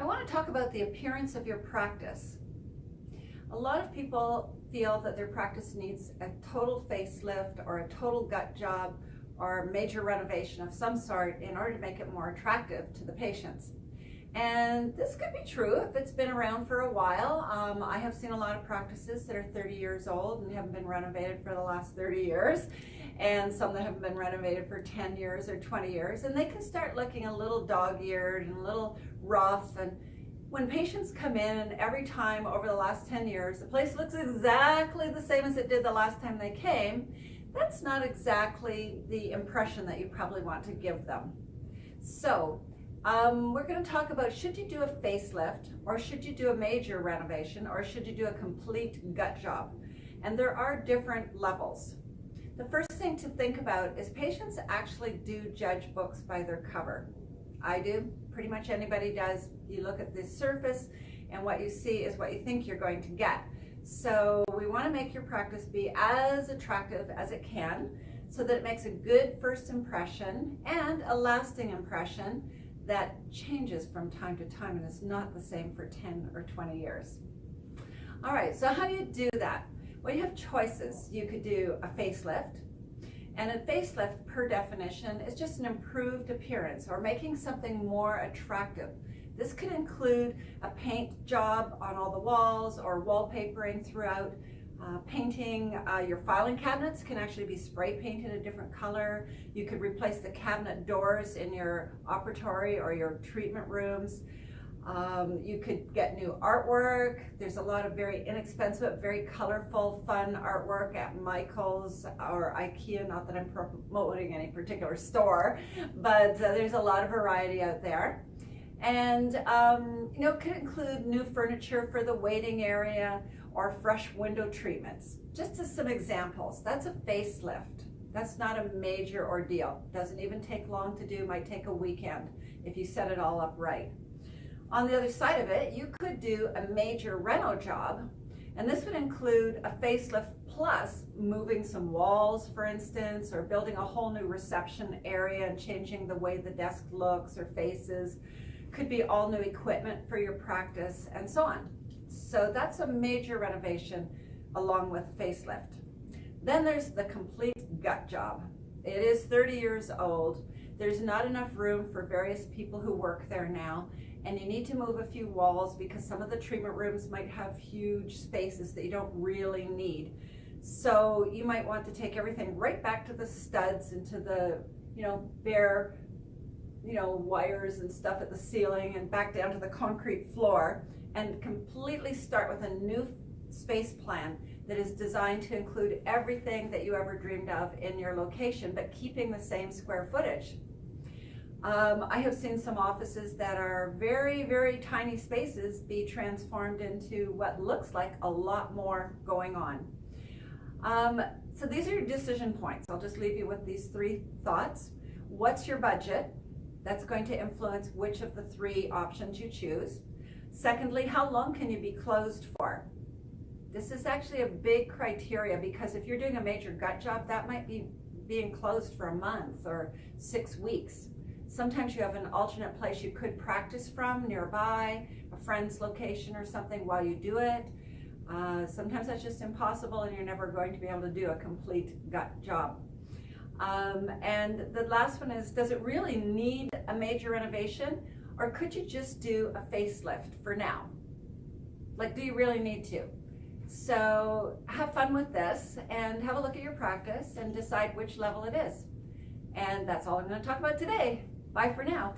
I want to talk about the appearance of your practice. A lot of people feel that their practice needs a total facelift or a total gut job or a major renovation of some sort in order to make it more attractive to the patients. And this could be true if it's been around for a while. I have seen a lot of practices that are 30 years old and haven't been renovated for the last 30 years, and some that haven't been renovated for 10 years or 20 years, and they can start looking a little dog-eared and a little rough. And when patients come in, and every time over the last 10 years, the place looks exactly the same as it did the last time they came, that's not exactly the impression that you probably want to give them. So we're going to talk about, should you do a facelift, or should you do a major renovation, or should you do a complete gut job? And there are different levels. The first thing to think about is patients actually do judge books by their cover. I do, pretty much anybody does. You look at the surface and what you see is what you think you're going to get. So we want to make your practice be as attractive as it can so that it makes a good first impression and a lasting impression that changes from time to time and is not the same for 10 or 20 years. All right, so how do you do that? Well, you have choices. You could do a facelift, and a facelift, per definition, is just an improved appearance or making something more attractive. This could include a paint job on all the walls or wallpapering throughout. Painting your filing cabinets can actually be spray painted a different color. You could replace the cabinet doors in your operatory or your treatment rooms. You could get new artwork. There's a lot of very inexpensive, very colorful, fun artwork at Michael's or IKEA. Not that I'm promoting any particular store, but there's a lot of variety out there. And it could include new furniture for the waiting area or fresh window treatments. Just as some examples, that's a facelift. That's not a major ordeal. Doesn't even take long to do, might take a weekend if you set it all up right. On the other side of it, you could do a major reno job, and this would include a facelift plus moving some walls, for instance, or building a whole new reception area and changing the way the desk looks or faces. Could be all new equipment for your practice and so on. So that's a major renovation along with facelift. Then there's the complete gut job. It is 30 years old. There's not enough room for various people who work there now, and you need to move a few walls because some of the treatment rooms might have huge spaces that you don't really need. So you might want to take everything right back to the studs and to the bare wires and stuff at the ceiling and back down to the concrete floor, and completely start with a new space plan that is designed to include everything that you ever dreamed of in your location, but keeping the same square footage. I have seen some offices that are very, very tiny spaces be transformed into what looks like a lot more going on. So these are your decision points. I'll just leave you with these three thoughts. What's your budget? That's going to influence which of the three options you choose. Secondly, how long can you be closed for? This is actually a big criteria because if you're doing a major gut job, that might be being closed for a month or 6 weeks. Sometimes you have an alternate place you could practice from nearby, a friend's location or something while you do it. Sometimes that's just impossible and you're never going to be able to do a complete gut job. And the last one is, does it really need a major renovation, or could you just do a facelift for now? Like, do you really need to? So have fun with this and have a look at your practice and decide which level it is. And that's all I'm going to talk about today. Bye for now.